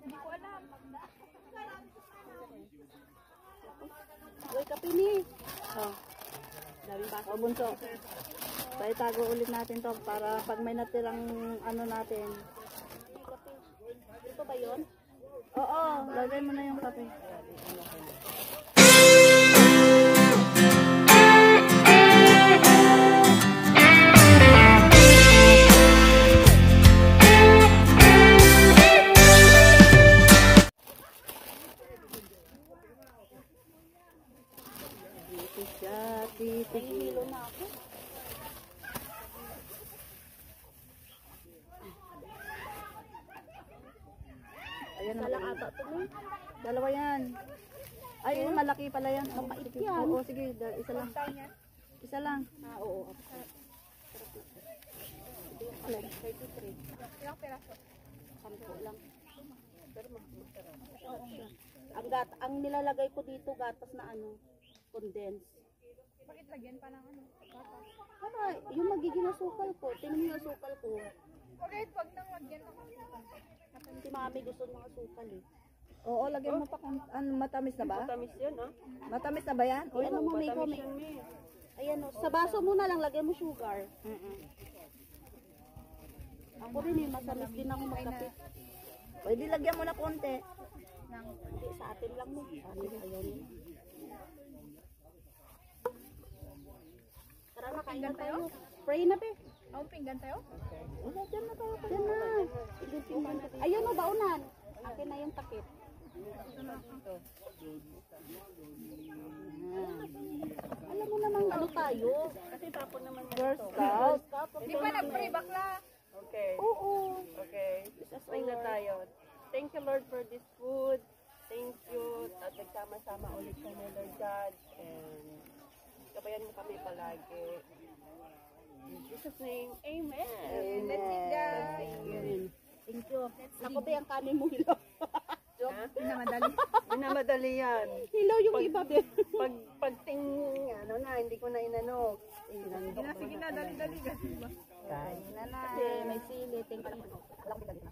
Hindi ko alam. Uy, kape ni. Oh. Daming baso. Oh, bunso. So, itago ulit natin to para pag may natirang ano natin. Ito ba yun? Oo, lagay mo na yung kape. Nahihilo na ako. Ayan na lang ata ito. Dalawa yan. Ay, malaki pala yan. Mapait yan. Oo, sige. Isa lang. Isa lang. Ah, oo. Alin? 33. Ilang peraso? 10 lang. Pero masarap. Ang nilalagay ko dito gatas na ano, condense. Bakit lagyan pa ng ano? Para yung magiging asukal ko. Tingnan mo yung asukal ko. Bakit wag nang lagyan ng Si mami gusto ng asukal eh. Oo, lagyan mo pa kung ano, matamis na ba? Matamis yan ah. Matamis na ba yan? Uy, ano mo, may. Ayan o, sa baso muna lang, lagyan mo sugar. Ako rin eh, matamis din ako magkape. Pwede lagyan mo na konti. Hindi, sa atin lang mo. Ayaw niya. Tara na, kain na tayo. Pray na be. Oh, pinggan tayo? Wala, dyan na tayo. Dyan na. Ayun o, baunan. Akin na yung takip. Alam mo namang ano tayo. Kasi tapon naman Girl Scout. Di ba nag-pray bakla? Okay. Oo. Okay. Pray na tayo. Thank you, Lord, for this food. Thank you. At nagsama-sama ulit kami, Lord God. And gabayan mo kami palagi. In Jesus' name, Amen. Let's eat guys. Thank you. Ako ba yung kanin mo hilaw? Pinamadali. Minamadali yan. Hilaw yung iba din. Pagting, ano na, hindi ko na inano. Sige na, dali-dali. Kain na na. Kasi may sili. Thank you. Alam ko dali na.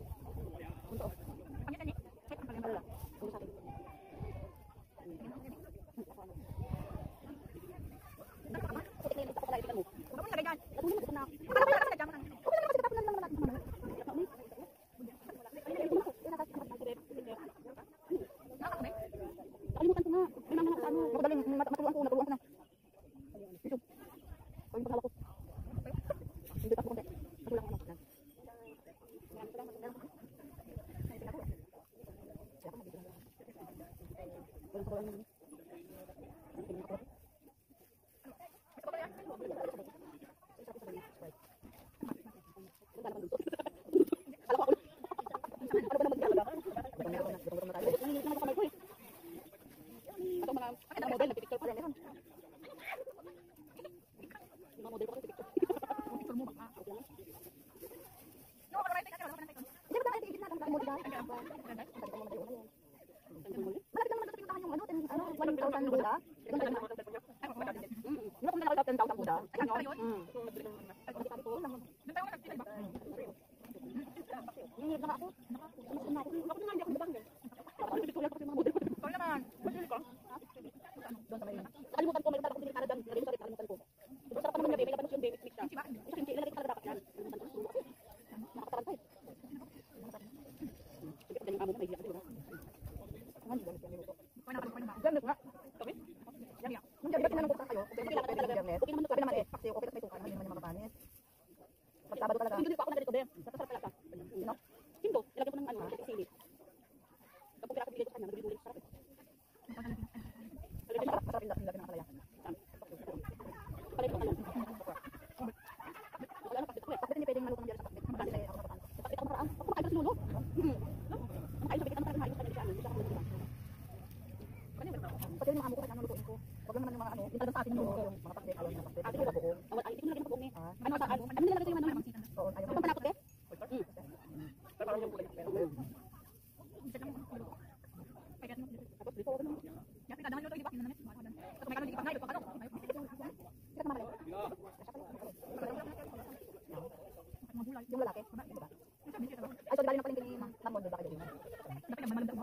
Okay,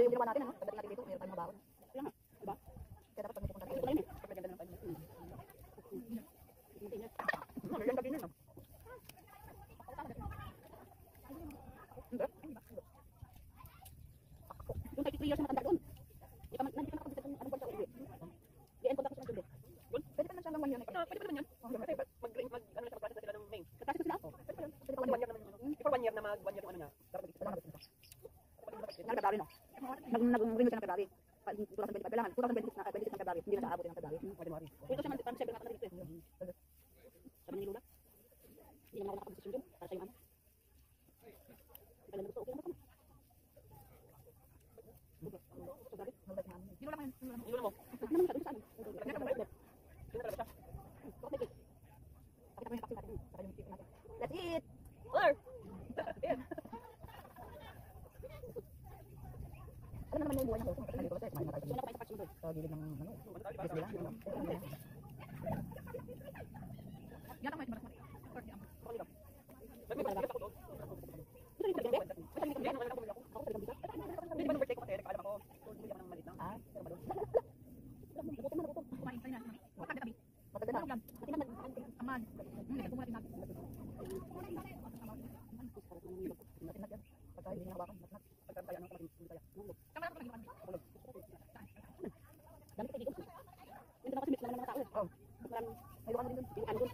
yung ginawa natin, ano? Pagdating natin dito, mayroon tayong mabaon. Kaya nga, diba? Kaya dapat pag may pupunta tayo, ito na yun eh. Kapag ganda ng pag Ganyan gabi na, no? Hindi. Yung 33 years na matanda doon. Hindi ka nakapagdito kung anong buwan siya uwi. Di-end contact ko siya ng Pwede pa naman siya ng 1 year na eh. Pwede pa naman yun. Kasi ano sila, mag-process sila ng May. Kasi sila, Pwede pa yun. Pwede pa 1 year naman. Before 1 year na mag 1 year yung ano niya. Dapat February, no? Nag-renew siya ng February. 2025 kailangan. 2026 na, 26 ng February. Hindi na siya abot ng February. pwede mo rin. Ito siya man, parang February na dito eh. Sabi ni Lula, hindi naman ako nakapag-decision dyan. Para sa'yo ano. Kailan na gusto, okay naman kami. Inulan mo. Ano naman siya, doon sa amin. Pakita mo siya. Pakita ko yung vaccine natin. Saka yung tip natin. Let's eat! Or! Ano naman yung buhay niya? Gusto na kumain sa patch mo doon. Sa gilid ng ano. Yes, nila. Yan ang may maras. May mag-iip ako doon. Ito yung pagkakit. Hindi, naman ako bumili ako. Hindi ba nung birthday ko kasi, nagpaalam ako. Bumili ako ng maliit lang. Ah, pero malun. nagutom na nagutom. Kumain tayo na. Matanda kami. Matagal na. Kasi naman, Aman. Nagkatong natin natin. pagka hindi niya hawakan, mas Pagkaroon tayo ng kamating tayo. Tama na ko naging dami kayo dito. Hindi na kasi mix naman ng mga tao eh. Oh. Parang may lukan din doon. Ilukan doon.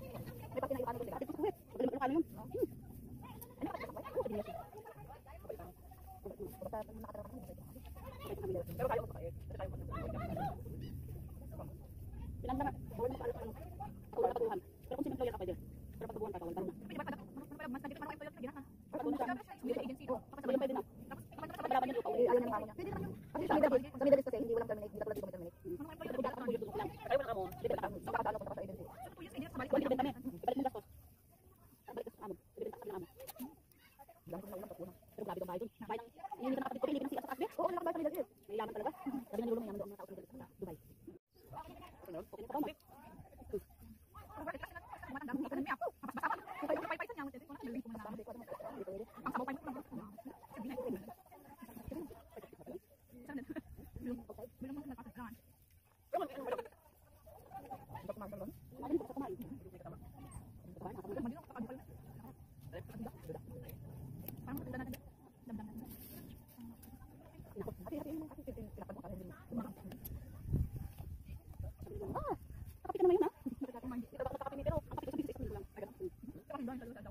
May pati na ilukan doon. Ate, puso eh. Magaling ilukan yun. Ano ka? Oo, sabi niya siya. Basta nakatara ka naman. Pero kaya mo pa kayo. Pero kaya mo pa. Bilang na nga. Bawal mo pa alam ano. Ako wala patuhan. Pero kung sinemployer ka pwede. Pero patuhan ka, wala ka na. Pwede ba mas nagkita man kayo ginahan. Patuhan siya. Sa agency do. Pwede pwede na. Tapos Balaban yung lupa. Ayaw na ng amo niya. Pwede naman yun. Kasi sa Middle East, kasi hindi walang terminate. Hindi katulad dito may terminate. Kaya mo na mo. Libre ka. So makatalo ko sa agency. So 2 years sa balik. Balik na kami. Balik mo gastos. Balik ka sa amo. Bibenta ka sa amo. Dahil kung naulang patuhan. Pero grabe kang bahay dun. Bahay ng, hindi ka nakapit ko. Hindi ka ng sa kasbe. Oo, nakapit sa Middle East. May yaman talaga. Sabi nga ni Lulong, may yaman doon mga tao sa Middle East. Sa Dubai. Okay na pa ba? Ano ba sa kumain? Nakapit ka naman yun ha?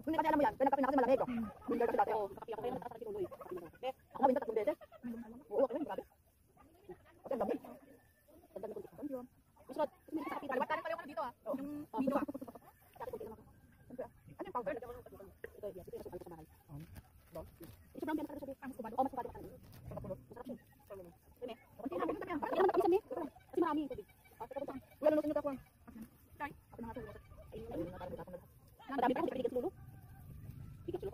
Hindi kasi alam mo yan, pinagkapi na kasi malamig. Hindi kasi dati ako, kakapi ako kayo, nataas na si Tuloy. Ako nga binta 3 beses. Oo, ako yun, grabe. Kasi ang dami. Ganda na kunti. Thank you. Gusto, may kakapi tayo. Paliwatan pala yung dito ah. Yung video ah. Kakapi kunti naman ako. Ano yung powder? Ito, yes. Ito yung sukan ko sa bahay. Ito brown yan, pero sabi, mas kubado. Oo, mas kubado ka na. Masarap siya. Dami. Kunti lang. Hindi naman kami sami. Kasi marami yung tubig. Wala nung sinutap ko. Ako na nga ito. Ayun na parang butas. Madami pa, hindi ka lulu. Hindi ka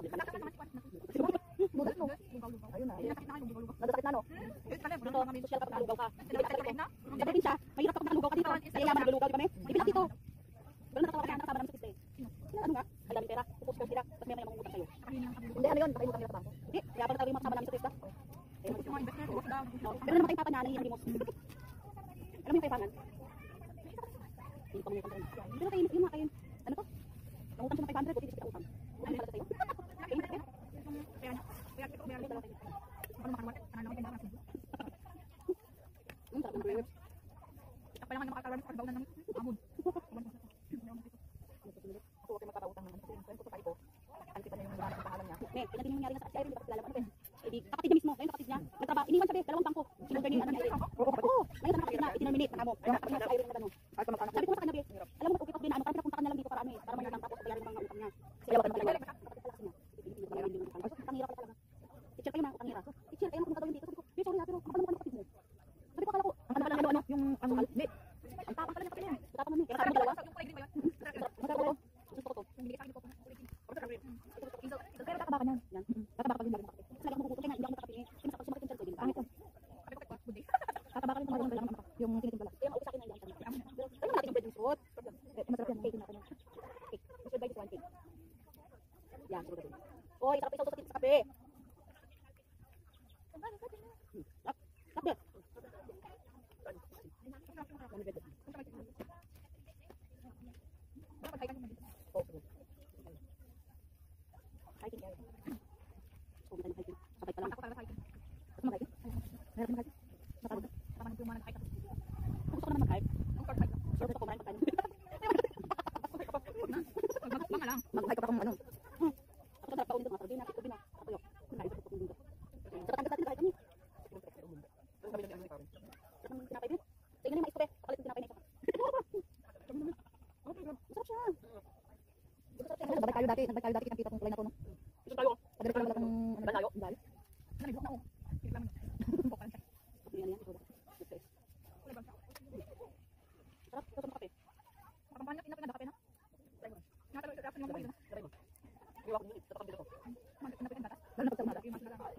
lulu. Budas mo. Ayun na. Nadasakit na no? Dito, social kapag nalugaw ka. Sa probinsya, mahirap kapag nalugaw ka dito. Yayaman nalugaw kami. Ibilang dito. Pero nakatawa ka nakasama namin sa siste. Ano nga? Ay daming pera. Pupus ka sila. Tapos may mga mangungutang sa'yo. Hindi, ano yun? Baka yung utang nila sa bangko. Hindi, kaya pag tayo yung makasama namin sa siste. Pero naman kayo papa na nangihinimos. Alam mo yung kaifangan? Hindi pa mangungutang sa'yo. Pero kayo, yun nga kayo. Ano to? Mangutang siya ng 500, buti disipita utang. Ano yung pala sa'yo? Sarap ng grapes. Pa naman makakaroon sa pagbaw ng amod. Ako okay magpapautang naman kasi yung friend ko sa ko. Ang kita na yung mga pangalan niya. Ne, kaya din yung nangyari na sa Irene, di ba kilala mo ano ba? Eh di kapatid niya mismo, ngayon kapatid niya. Nagtrabaho, iniwan siya dalawang bangko. Sinunod niya ano ni Irene. Oo, ngayon nakapit na, i-terminate na mo. Kapatid niya sa Irene na tanong. Sabi ko sa kanya, alam mo, okay din ano, parang pinapunta ka na lang dito para ano eh, para may utang tapos bayarin ng mga utang niya. Sila ba talaga? Kapatid pala niya. Tangira pala talaga. Teacher kayo na, tangira. Teacher kayo na kung dito. Sabi ko, sorry ha, pero kapal mo kapatid mo. Sabi ko akala ko, ano yung ang hindi. Ang tapang pala niya kapatid niya. Tapang mo. Kaya sabi mo dalawa. Masarap ko. Gusto ko to. Pero kakabaka niyan. Yan. Kakabaka din lagi makapit. Kasi lagi ako magugutom kaya nga, hindi ako makapit eh. Kasi sumakit yung cellphone. Pangit yun. Kakabaka rin tumagal ng yung tinitin pala. Kaya mauwi sa akin na yan. Pero ano natin yung bread and fruit? Masarap yan. Cake na ako. Cake. We should buy this one cake. Yan, siguro din. O, Hoy, sarap isaw sa kape. Kape. Hiking area. Oh, may hiking. Sabay pa lang. Ako talaga sa hiking. Gusto mo hiking? Meron mo hiking? Masarap. Tama ng mga nag-hike ako. Gusto ko naman mag-hike. Ang short hike lang. Pero gusto ko kumain pagkain. Mga lang. Mag-hike ka pa kung ano. Ako sarap pa ulit mga sardina, ubina, kapuyok. Kumain ko kung dito. Sa Batangas natin kahit kami. Sarap ng tinapay din. Tingnan niyo mais ko be. Papalit ng tinapay na isa. Masarap siya. Nagbabay tayo dati. Nagbabay tayo dati. Nakita kong kulay na to, no? Ito tayo. Pagdalit ko lang wala kong... Ba tayo? Dali. Ano, may buhok na ako. Sige lang. Buhok lang siya. Yan, yan. Good taste. Kulay ba siya? Sarap. Gusto mo kape? Nakampahan niya, pinapinadakape na. Nakatalo, reaction yung mga Gabay mo. Gabay mo. Iwan ko yun. Sa pakabila ko. pinapinadakas. Lalo na pag sa umaga. Yung mas nalaman.